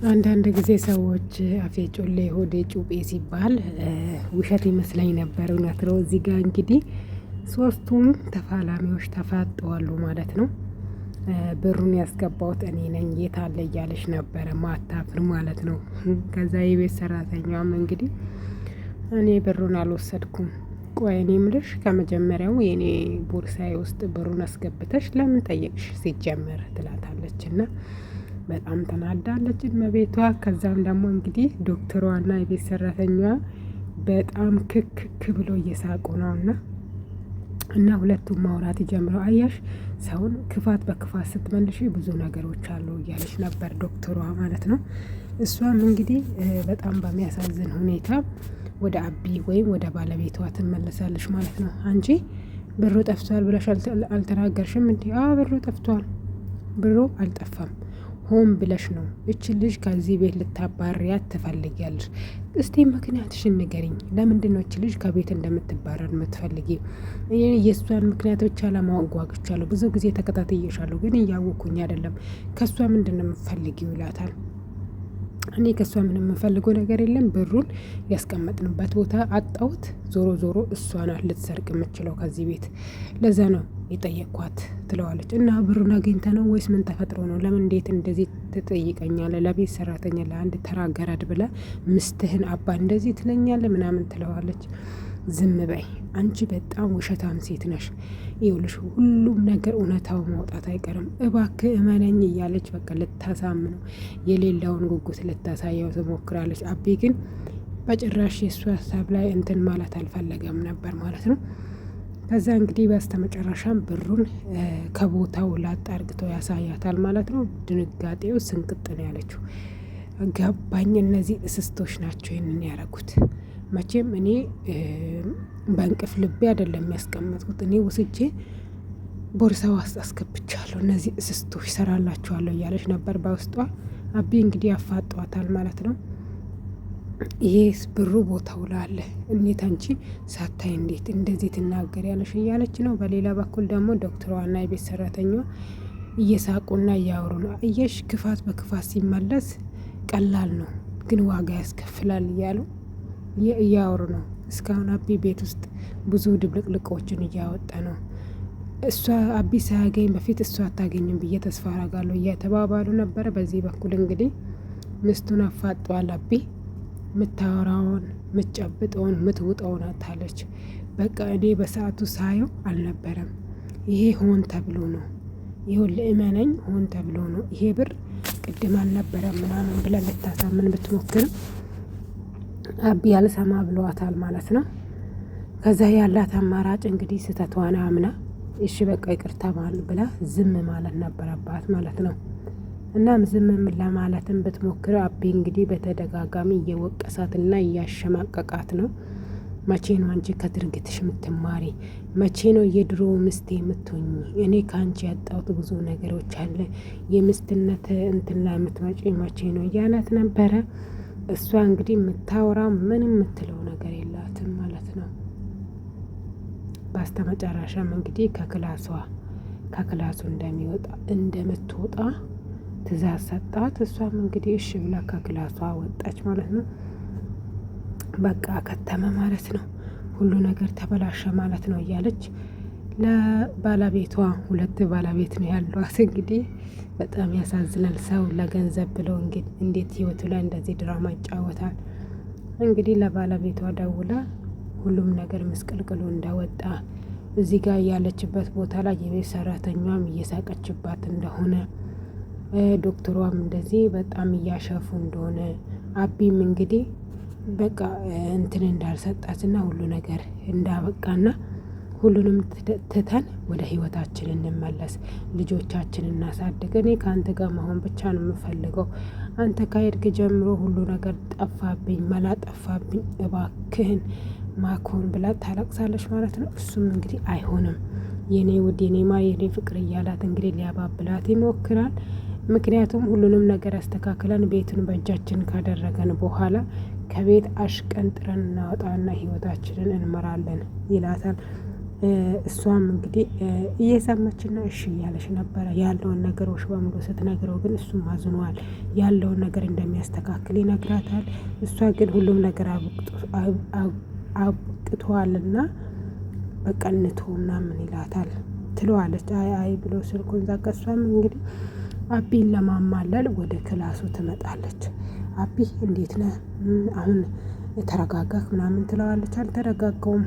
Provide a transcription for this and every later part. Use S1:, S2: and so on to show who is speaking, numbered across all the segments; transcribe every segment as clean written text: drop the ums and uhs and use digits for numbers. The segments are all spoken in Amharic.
S1: አንዳንድ ጊዜ ሰዎች አፌ ጮሌ ሆዴ ጩቤ ሲባል ውሸት ይመስለኝ ነበር። እውነት ነው። እዚህ ጋር እንግዲህ ሶስቱም ተፋላሚዎች ተፋጠዋሉ ማለት ነው። ብሩን ያስገባሁት እኔ ነኝ የት አለ እያለች ነበረ ማታፍር ማለት ነው። ከዛ የቤት ሰራተኛዋም እንግዲህ እኔ ብሩን አልወሰድኩም፣ ቆይ እኔ የምልሽ ከመጀመሪያው የኔ ቦርሳዬ ውስጥ ብሩን አስገብተሽ ለምን ጠየቅሽ ሲጀመር ትላታለች። እና በጣም ተናዳለች እመቤቷ። ከዛም ደግሞ እንግዲህ ዶክተሯና የቤት ሰራተኛዋ በጣም ክክ ብሎ እየሳቁ ነው እና ሁለቱም ማውራት ይጀምረው። አያሽ ሰውን ክፋት በክፋት ስትመልሽ ብዙ ነገሮች አሉ እያለች ነበር ዶክተሯ ማለት ነው። እሷም እንግዲህ በጣም በሚያሳዝን ሁኔታ ወደ አቢ ወይም ወደ ባለቤቷ ትመለሳለች ማለት ነው። አንቺ ብሩ ጠፍቷል ብለሽ አልተናገርሽም እንዴ? ብሩ ጠፍቷል። ብሩ አልጠፋም፣ ሆን ብለሽ ነው እች ልጅ ከዚህ ቤት ልታባሪያት ትፈልጊያለሽ። እስቲ ምክንያትሽን ንገሪኝ። ለምንድን ነው እች ልጅ ከቤት እንደምትባረር የምትፈልጊ? የእሷን ምክንያት ብቻ ለማወቅ ጓጉቻለሁ። ብዙ ጊዜ ተከታትዬሻለሁ፣ ግን እያወኩኝ አይደለም። ከእሷ ምንድን ነው የምትፈልጊው ይላታል። እኔ ከእሷ ምንም የምፈልገው ነገር የለም። ብሩን ያስቀመጥንበት ቦታ አጣሁት። ዞሮ ዞሮ እሷ ናት ልትሰርቅ የምችለው ከዚህ ቤት። ለዛ ነው የጠየቅኳት ትለዋለች። እና ብሩን አግኝተ ነው ወይስ ምን ተፈጥሮ ነው? ለምን እንዴት እንደዚህ ትጠይቀኛለህ? ለቤት ሰራተኛ ለአንድ ተራ ገረድ ብለህ ምስትህን አባ እንደዚህ ትለኛለህ? ምናምን ትለዋለች። ዝም በይ አንቺ በጣም ውሸታም ሴት ነሽ። ይኸውልሽ ሁሉም ነገር እውነታው ማውጣት አይቀርም፣ እባክህ እመነኝ እያለች በቃ ልታሳምነው የሌላውን ጉጉት ልታሳየው ትሞክራለች። አቤ ግን በጭራሽ የእሱ ሀሳብ ላይ እንትን ማለት አልፈለገም ነበር ማለት ነው። ከዛ እንግዲህ በስተመጨረሻም ብሩን ከቦታው ላጥ አርግቶ ያሳያታል ማለት ነው። ድንጋጤው ስንቅጥ ነው ያለችው። ገባኝ፣ እነዚህ እስስቶች ናቸው ይህንን ያደረጉት። መቼም እኔ በእንቅፍ ልቤ አይደለም የሚያስቀመጥኩት፣ እኔ ወስጄ ቦርሳ ውስጥ አስገብቻለሁ። እነዚህ እስስቶች ሰራላችኋለሁ እያለች ነበር በውስጧ። አቢ እንግዲህ ያፋጧታል ማለት ነው። ይሄስ ብሩ ቦታው ላለ እንዴት አንቺ ሳታይ እንዴት እንደዚህ ትናገሪያለሽ እያለች ነው። በሌላ በኩል ደግሞ ዶክተሯና የቤት ሰራተኛዋ እየሳቁና እያወሩ ነው። እየሽ ክፋት በክፋት ሲመለስ ቀላል ነው፣ ግን ዋጋ ያስከፍላል እያሉ እያወሩ ነው። እስካሁን አቢ ቤት ውስጥ ብዙ ድብልቅልቆችን እያወጣ ነው። እሷ አቢ ሳያገኝ በፊት እሷ አታገኝም ብዬ ተስፋ አረጋለሁ እየተባባሉ ነበረ። በዚህ በኩል እንግዲህ ምስቱን አፋጧል አቢ። ምታወራውን ምትጨብጠውን ምትውጠውን አታለች። በቃ እኔ በሰዓቱ ሳየው አልነበረም፣ ይሄ ሆን ተብሎ ነው፣ ይሁን ለእመነኝ ሆን ተብሎ ነው፣ ይሄ ብር ቅድም አልነበረም ምናምን ብላ ልታሳምን ብትሞክርም አቢ ያልሰማ ብለዋታል ማለት ነው። ከዛ ያላት አማራጭ እንግዲህ ስህተቷን አምና እሺ በቃ ይቅርታ ብላ ዝም ማለት ነበረባት ማለት ነው። እናም ዝም ለማለትም ብትሞክር አቢ እንግዲህ በተደጋጋሚ እየወቀሳትና እያሸማቀቃት ነው። መቼ ነው አንቺ ከድርጊትሽ የምትማሪ? መቼ ነው የድሮ ምስቴ የምትሆኝ? እኔ ከአንቺ ያጣሁት ብዙ ነገሮች አለ፣ የምስትነት እንትን ላይ የምትመጪ መቼ ነው እያላት ነበረ። እሷ እንግዲህ የምታወራ ምንም የምትለው ነገር የላትም ማለት ነው። በስተመጨረሻም እንግዲህ ከክላሱ እንደምትወጣ ትእዛዝ ሰጣት። እሷም እንግዲህ እሺ ብላ ከክላሷ ወጣች ማለት ነው። በቃ ከተመ ማለት ነው፣ ሁሉ ነገር ተበላሸ ማለት ነው እያለች ለባለቤቷ፣ ሁለት ባለቤት ነው ያሏት እንግዲህ በጣም ያሳዝናል። ሰው ለገንዘብ ብሎ እንዴት ህይወቱ ላይ እንደዚህ ድራማ ይጫወታል? እንግዲህ ለባለቤቷ ደውላ ሁሉም ነገር ምስቅልቅሉ እንዳወጣ እዚህ ጋር ያለችበት ቦታ ላይ የቤት ሰራተኛዋም እየሳቀችባት እንደሆነ፣ ዶክተሯም እንደዚህ በጣም እያሸፉ እንደሆነ፣ አቢም እንግዲህ በቃ እንትን እንዳልሰጣትና ሁሉ ነገር እንዳበቃና ሁሉንም ትተን ወደ ህይወታችን እንመለስ፣ ልጆቻችን እናሳድግ፣ እኔ ከአንተ ጋር መሆን ብቻ ነው የምፈልገው፣ አንተ ከሄድክ ጀምሮ ሁሉ ነገር ጠፋብኝ፣ መላ ጠፋብኝ፣ እባክህን ማኮን ብላ ታለቅሳለች ማለት ነው። እሱም እንግዲህ አይሆንም የኔ ውድ የኔ ማ የኔ ፍቅር እያላት እንግዲህ ሊያባብላት ይሞክራል። ምክንያቱም ሁሉንም ነገር አስተካክለን ቤቱን በእጃችን ካደረገን በኋላ ከቤት አሽቀንጥረን እናወጣና ህይወታችንን እንመራለን ይላታል። እሷም እንግዲህ እየሰማችና እሺ እያለች ነበረ ያለውን ነገሮች በሙሉ ስትነግረው፣ ግን እሱም አዝኗል። ያለውን ነገር እንደሚያስተካክል ይነግራታል። እሷ ግን ሁሉም ነገር አብቅቷልና በቀንቶ ምናምን ይላታል ትለዋለች። አይ ብሎ ስልኩን ዘጋ። እሷም እንግዲህ አቢን ለማማለል ወደ ክላሱ ትመጣለች። አቢ እንዴት ነህ አሁን ተረጋጋህ ምናምን ትለዋለች። አልተረጋጋውም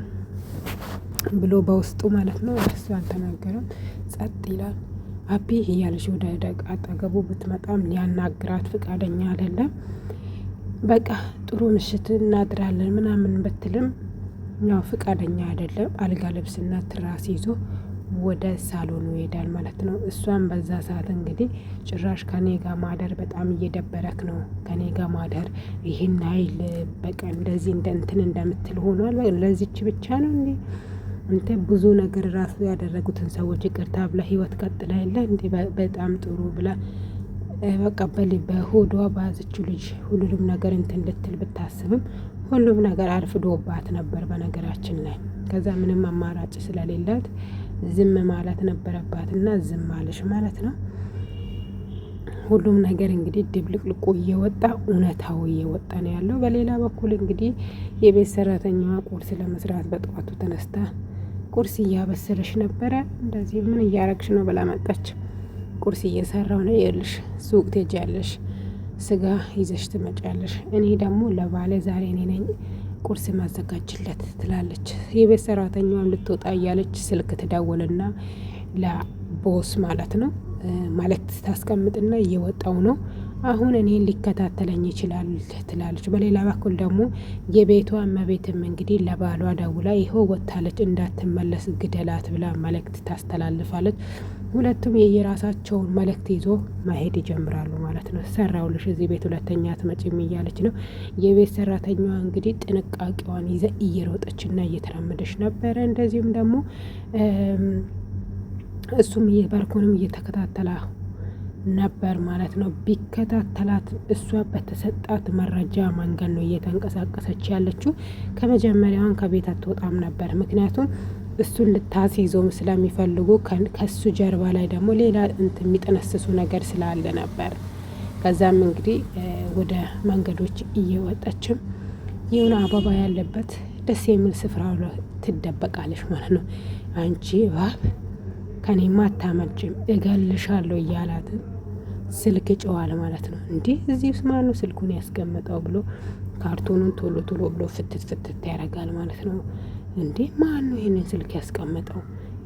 S1: ብሎ በውስጡ ማለት ነው። እሱ አልተናገረም፣ ጸጥ ይላል። አቢ እያለች ወደ አጠገቡ ብትመጣም ሊያናግራት ፍቃደኛ አይደለም። በቃ ጥሩ ምሽት እናድራለን ምናምን ብትልም ያው ፍቃደኛ አይደለም። አልጋ ልብስና ትራስ ይዞ ወደ ሳሎኑ ይሄዳል ማለት ነው። እሷም በዛ ሰዓት እንግዲህ ጭራሽ ከኔ ጋር ማደር በጣም እየደበረክ ነው፣ ከኔ ጋር ማደር ይህን ኃይል በቃ እንደዚህ እንትን እንደምትል ሆኗል። ለዚች ብቻ ነው እንዴ አንተ ብዙ ነገር ራሱ ያደረጉትን ሰዎች ይቅርታ ብላ ህይወት ቀጥላ የለ እንዴ? በጣም ጥሩ ብላ በቃ በሆዷ በያዘችው ልጅ ሁሉንም ነገር እንትን ልትል ብታስብም ሁሉም ነገር አርፍዶባት ነበር በነገራችን ላይ። ከዛ ምንም አማራጭ ስለሌላት ዝም ማለት ነበረባት እና ዝም አለሽ ማለት ነው። ሁሉም ነገር እንግዲህ ድብልቅልቁ እየወጣ እውነታው እየወጣ ነው ያለው። በሌላ በኩል እንግዲህ የቤት ሰራተኛዋ ቁርስ ለመስራት በጠዋቱ ተነስታ ቁርስ እያበሰለሽ ነበረ። እንደዚህ ምን እያረግሽ ነው ብላ መጣች። ቁርስ እየሰራው ነው፣ ይኸውልሽ ሱቅ ትሄጃለሽ፣ ስጋ ይዘሽ ትመጫለሽ፣ እኔ ደግሞ ለባለ ዛሬ እኔ ነኝ ቁርስ ማዘጋጅለት ትላለች። የቤት ሰራተኛዋን ልትወጣ እያለች ስልክ ትደውልና ለቦስ ማለት ነው መልእክት ታስቀምጥና እየወጣው ነው አሁን እኔን ሊከታተለኝ ይችላል ትላለች። በሌላ በኩል ደግሞ የቤቷ እመቤትም እንግዲህ ለባሏ ደውላ ይኸው ወጥታለች እንዳትመለስ ግደላት ብላ መልእክት ታስተላልፋለች። ሁለቱም የየራሳቸውን መልእክት ይዞ መሄድ ይጀምራሉ ማለት ነው። ሰራውልሽ እዚህ ቤት ሁለተኛ አትመጪም እያለች ነው። የቤት ሰራተኛዋ እንግዲህ ጥንቃቄዋን ይዘ እየሮጠችና እየተራመደች ነበረ። እንደዚሁም ደግሞ እሱም ባርኮንም እየተከታተላ ነበር ማለት ነው። ቢከታተላት እሷ በተሰጣት መረጃ መንገድ ነው እየተንቀሳቀሰች ያለችው። ከመጀመሪያውን ከቤት አትወጣም ነበር፣ ምክንያቱም እሱን ልታስይዘውም ስለሚፈልጉ ከሱ ጀርባ ላይ ደግሞ ሌላ እንትን የሚጠነስሱ ነገር ስላለ ነበር። ከዛም እንግዲህ ወደ መንገዶች እየወጣችም የሆነ አበባ ያለበት ደስ የሚል ስፍራ ትደበቃለች ማለት ነው። አንቺ እባብ ከኔማ አታመልጭም እገልሻለሁ እያላት ስልክ ጨዋል ማለት ነው። እንዲህ እዚህ ውስጥ ማነው ስልኩን ያስቀመጠው ብሎ ካርቶኑን ቶሎ ቶሎ ብሎ ፍትት ያደርጋል ማለት ነው። እንዴ ማነው ይሄንን ስልክ ያስቀመጠው?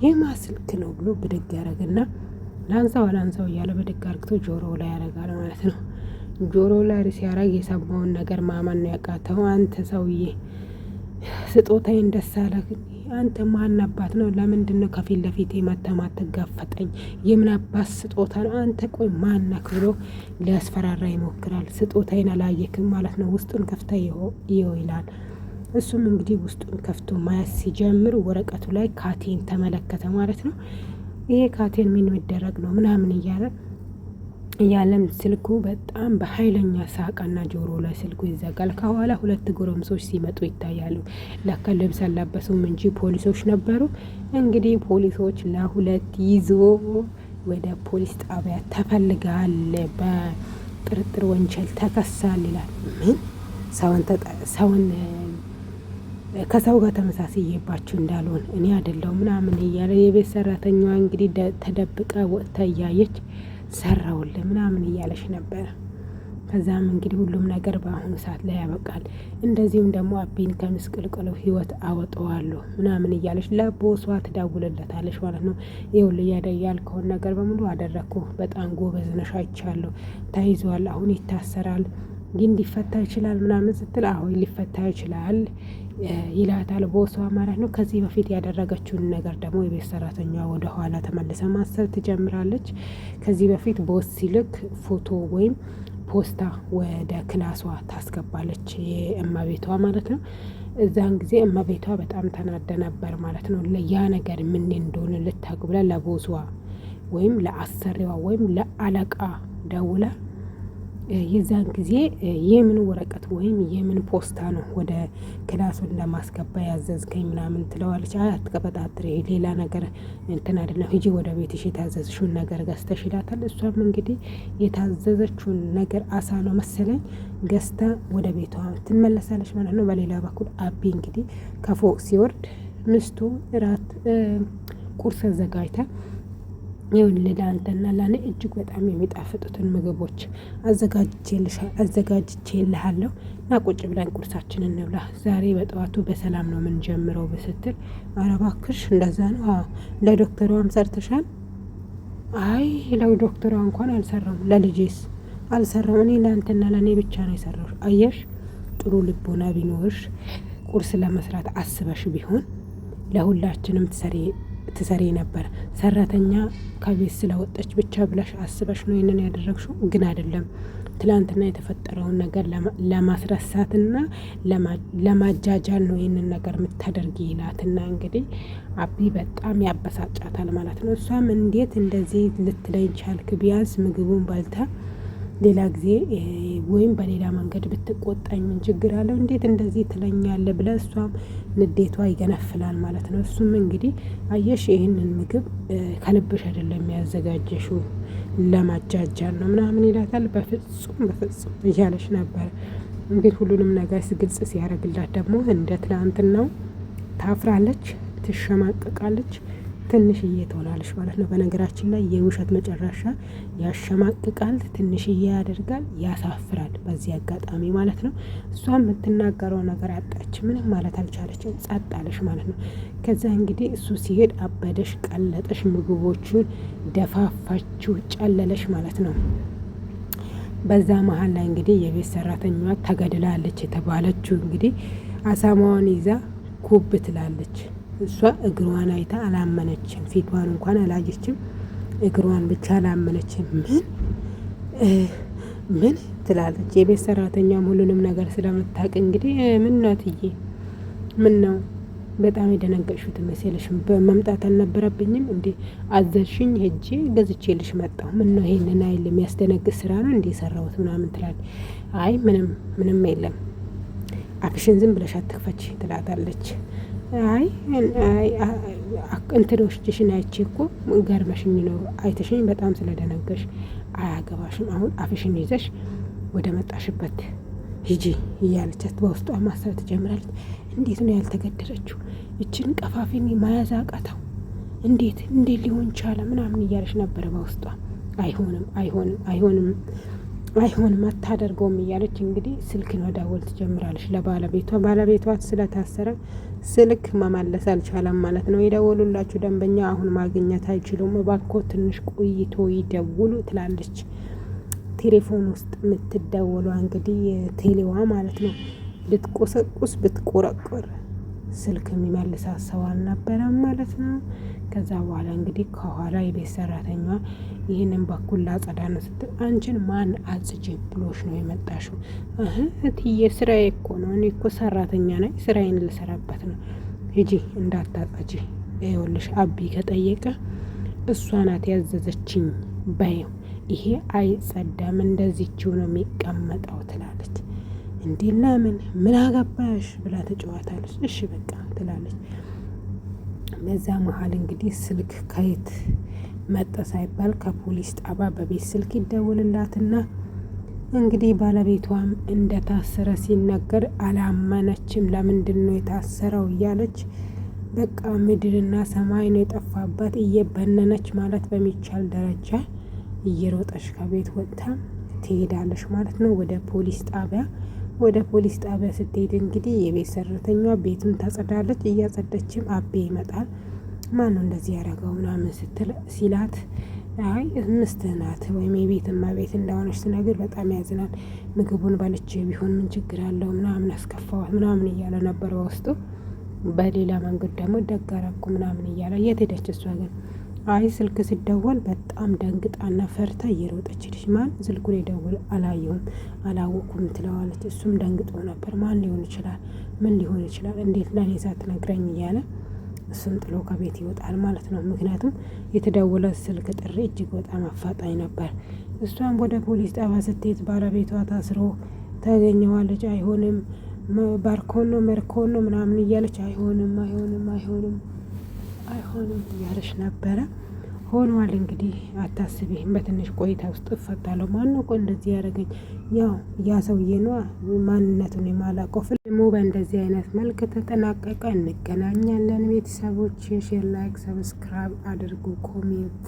S1: የማ ስልክ ነው ብሎ ብድግ ያደርግና ላንሳው እያለ ብድግ አርግቶ ጆሮ ላይ ያደርጋል ማለት ነው። ጆሮ ላይ ሲያደርግ የሰማውን ነገር ማመን ነው ያቃተው። አንተ ሰውዬ ስጦታዬን ደስ አለህ? አንተ ማን አባት ነው? ለምንድን ነው ከፊት ለፊቴ ማትጋፈጠኝ? የምን አባት ስጦታ ነው? አንተ ቆይ ማነክ ብሎ ሊያስፈራራ ይሞክራል። ስጦታዬን አላየክም ማለት ነው። ውስጡን ከፍታ ይኸው ይላል። እሱም እንግዲህ ውስጡን ከፍቶ ማየት ሲጀምር ወረቀቱ ላይ ካቴን ተመለከተ ማለት ነው። ይሄ ካቴን ምን የሚደረግ ነው ምናምን እያለም ስልኩ በጣም በኃይለኛ ሳቃና ጆሮ ላይ ስልኩ ይዘጋል። ከኋላ ሁለት ጎረምሶች ሲመጡ ይታያሉ። ለካ ልብስ አለበሱም እንጂ ፖሊሶች ነበሩ። እንግዲህ ፖሊሶች ለሁለት ይዞ ወደ ፖሊስ ጣቢያ ተፈልጋል፣ በጥርጥር ወንጀል ተከሳል ይላል። ምን ሰውን ከሰው ጋር ተመሳስዬባችሁ እንዳልሆን እኔ አይደለሁም ምናምን እያለ የቤት ሰራተኛዋ እንግዲህ ተደብቃ ወጥታ እያየች ሰራውልህ ምናምን እያለች ነበረ። ከዛም እንግዲህ ሁሉም ነገር በአሁኑ ሰዓት ላይ ያበቃል። እንደዚሁም ደግሞ አቤን ከምስቅልቅሉ ህይወት አወጣዋለሁ ምናምን እያለች ለቦሷ ትደውልለታለች ማለት ነው። ይኸውልህ ያልከውን ነገር በሙሉ አደረግኩ፣ በጣም ጎበዝ ነሽ፣ አይቻለሁ፣ ተይዟል፣ አሁን ይታሰራል፣ ግን ሊፈታ ይችላል ምናምን ስትል አሁን ሊፈታ ይችላል ይላታል ቦሷ ማለት ነው። ከዚህ በፊት ያደረገችውን ነገር ደግሞ የቤት ሰራተኛ ወደ ኋላ ተመልሰ ማሰብ ትጀምራለች። ከዚህ በፊት ቦስ ሲልክ ፎቶ ወይም ፖስታ ወደ ክላሷ ታስገባለች፣ የእመቤቷ ማለት ነው። እዛን ጊዜ እመቤቷ በጣም ተናደ ነበር ማለት ነው። ያ ነገር ምን እንደሆነ ልታውቅ ብላ ለቦሷ ወይም ለአሰሪዋ ወይም ለአለቃ ደውላ የዛን ጊዜ የምን ወረቀት ወይም የምን ፖስታ ነው ወደ ክላሱን ለማስገባ ያዘዝከኝ ምናምን ትለዋለች። አይ አትቀበጣጥሪ፣ ሌላ ነገር እንትን አይደለም፣ ሂጂ ወደ ቤትሽ የታዘዝሽውን ነገር ገዝተሽ ይላታል። እሷም እንግዲህ የታዘዘችውን ነገር አሳ ነው መሰለኝ ገዝታ ወደ ቤቷ ትመለሳለች ማለት ነው። በሌላ በኩል አቢ እንግዲህ ከፎቅ ሲወርድ ምስቱ እራት ቁርስ አዘጋጅታ ይኸውልህ ለአንተና ለእኔ እጅግ በጣም የሚጣፍጡትን ምግቦች አዘጋጅቼልሃለሁ እና ቁጭ ብለን ቁርሳችንን እንብላ፣ ዛሬ በጠዋቱ በሰላም ነው የምንጀምረው ብስትል፣ ኧረ እባክሽ እንደዛ ነው? ለዶክተሯም ሰርተሻል? አይ ለዶክተሯ እንኳን አልሰራም፣ ለልጄስ አልሰራም። እኔ ለአንተና ለእኔ ብቻ ነው የሰራው። አየሽ፣ ጥሩ ልቦና ቢኖርሽ ቁርስ ለመስራት አስበሽ ቢሆን ለሁላችንም ትሰሪ ነበር። ሰራተኛ ከቤት ስለወጣች ብቻ ብለሽ አስበሽ ነው ይህንን ያደረግሽው። ግን አይደለም፣ ትላንትና የተፈጠረውን ነገር ለማስረሳትና ለማጃጃል ነው ይህንን ነገር የምታደርጊ ይላትና እንግዲህ አቢ በጣም ያበሳጫታል ማለት ነው። እሷም እንዴት እንደዚህ ልትለኝ ቻልክ? ቢያንስ ምግቡን በልታ ሌላ ጊዜ ወይም በሌላ መንገድ ብትቆጣኝ ምን ችግር አለው? እንዴት እንደዚህ ትለኛለ? ብለ እሷም ንዴቷ ይገነፍላል ማለት ነው። እሱም እንግዲህ አየሽ ይህንን ምግብ ከልብሽ አይደለም ያዘጋጀሽው ለማጃጃል ነው ምናምን ይላታል። በፍጹም እያለች ነበር እንግዲህ ሁሉንም ነገር ግልጽ ሲያደርግላት ደግሞ እንደ ትላንትናው ታፍራለች፣ ትሸማቀቃለች፣ ትንሽዬ ትሆናለች ማለት ነው። በነገራችን ላይ የውሸት መጨረሻ ያሸማቅቃል፣ ትንሽዬ ያደርጋል፣ ያሳፍራል በዚህ አጋጣሚ ማለት ነው። እሷ የምትናገረው ነገር አጣች፣ ምንም ማለት አልቻለችም፣ ጸጥ አለች ማለት ነው። ከዛ እንግዲህ እሱ ሲሄድ አበደሽ፣ ቀለጠሽ፣ ምግቦቹን ደፋፋችሁ፣ ጨለለሽ ማለት ነው። በዛ መሀል ላይ እንግዲህ የቤት ሰራተኛዋ ተገድላለች የተባለችው እንግዲህ አሳማዋን ይዛ ኩብ ትላለች። እሷ እግሯን አይታ አላመነችም። ፊቷን እንኳን አላየችም፣ እግሯን ብቻ አላመነችም። ምን ትላለች። የቤት ሰራተኛም ሁሉንም ነገር ስለምታውቅ እንግዲህ ምን ነው እትዬ፣ ምን ነው በጣም የደነገጥሽው ትመስያለሽ። በመምጣት አልነበረብኝም እንዴ? አዘዝሽኝ፣ ሄጄ ገዝቼልሽ መጣሁ። ምን ነው ይሄንን አይል የሚያስደነግጥ ስራ ነው እንዴ ሰራሁት ምናምን ትላለች። አይ ምንም የለም፣ አፍሽን ዝም ብለሽ አትክፈች ትላታለች። አይ እንትኖችሽን አይቼ እኮ ገርመሽኝ ነው፣ አይተሽኝ በጣም ስለደነገሽ አያገባሽም። አሁን አፍሽን ይዘሽ ወደ መጣሽበት ሂጂ እያለቻት በውስጧ ማሰብ ትጀምራለች። እንዴት ነው ያልተገደለችው? እችን ቀፋፊን መያዝ አቃተው? እንዴት ሊሆን ቻለ? ምናምን እያለች ነበረ በውስጧ። አይሆንም አታደርገውም እያለች እንግዲህ ስልክ መደወል ትጀምራለች ለባለቤቷ። ባለቤቷ ስለታሰረ ስልክ መመለስ አልቻለም ማለት ነው። የደወሉላችሁ ደንበኛ አሁን ማግኘት አይችሉም፣ እባክዎ ትንሽ ቆይቶ ይደውሉ ትላለች። ቴሌፎን ውስጥ የምትደወሏ እንግዲህ ቴሌዋ ማለት ነው። ብትቆሰቁስ ብትቆረቆር ስልክ የሚመልሳ ሰው አልነበረም ማለት ነው። ከዛ በኋላ እንግዲህ ከኋላ የቤት ሰራተኛ ይህንን በኩል ላጸዳ ነው ስትል፣ አንቺን ማን አጽጂ ብሎሽ ነው የመጣሽው? እትዬ ስራዬ እኮ ነው፣ እኔ እኮ ሰራተኛ ነኝ፣ ስራዬን ልሰራበት ነው። ሂጂ እንዳታጸጂ፣ ይኸውልሽ አቢ ከጠየቀ እሷ ናት ያዘዘችኝ በይው፣ ይሄ አይጸዳም፣ እንደዚችው ነው የሚቀመጠው ትላለች። እንዴ ለምን ምን አገባሽ ብላ ተጨዋታለች። እሺ በቃ ትላለች። በዛ መሀል እንግዲህ ስልክ ከየት መጣ ሳይባል ከፖሊስ ጣባ በቤት ስልክ ይደውልላትና እንግዲህ ባለቤቷም እንደታሰረ ሲነገር አላመነችም። ለምንድን ነው የታሰረው እያለች በቃ ምድርና ሰማይ ነው የጠፋባት። እየበነነች ማለት በሚቻል ደረጃ እየሮጠች ከቤት ወጥታ ትሄዳለች ማለት ነው ወደ ፖሊስ ጣቢያ ስትሄድ እንግዲህ የቤት ሰራተኛ ቤቱን ታጸዳለች። እያጸደችም አቤ ይመጣል። ማን ነው እንደዚህ ያደረገው ምናምን ሲላት፣ አይ ምስትህ ናት ወይም የቤት እመቤት እንደሆነች ስነግር በጣም ያዝናል። ምግቡን በልቼ ቢሆን ምን ችግር አለው ምናምን አስከፋዋት ምናምን እያለ ነበር በውስጡ። በሌላ መንገድ ደግሞ ደግ አደረኩ ምናምን እያለ የት ሄደች እሷ ግን? አይ ስልክ ሲደወል በጣም ደንግጣና ፈርታ እየሮጠች ልጅ ማን ስልኩን ይደውል አላየሁም አላወኩም ትለዋለች። እሱም ደንግጦ ነበር። ማን ሊሆን ይችላል? ምን ሊሆን ይችላል? እንዴት ለኔ ሳትነግረኝ እያለ እሱን ጥሎ ከቤት ይወጣል ማለት ነው። ምክንያቱም የተደወለ ስልክ ጥሪ እጅግ በጣም አፋጣኝ ነበር። እሷም ወደ ፖሊስ ጣቢያ ስትሄድ ባለቤቷ ታስሮ ታገኘዋለች። አይሆንም ባርኮን ነው መርኮን ነው ምናምን እያለች አይሆንም አይሆንም አይሆንም አይሆንም እያለች ነበረ። ሆኗል እንግዲህ አታስቢ፣ በትንሽ ቆይታ ውስጥ እፈታለሁ። ማነው ቆይ እንደዚህ ያደረገኝ? ያው ያ ሰውዬ ነዋ፣ ማንነቱን የማላውቀው። ፊልሙ በእንደዚህ አይነት መልክ ተጠናቀቀ። እንገናኛለን ቤተሰቦች። ሼር፣ ላይክ፣ ሰብስክራይብ አድርጉ፣ ኮሜንት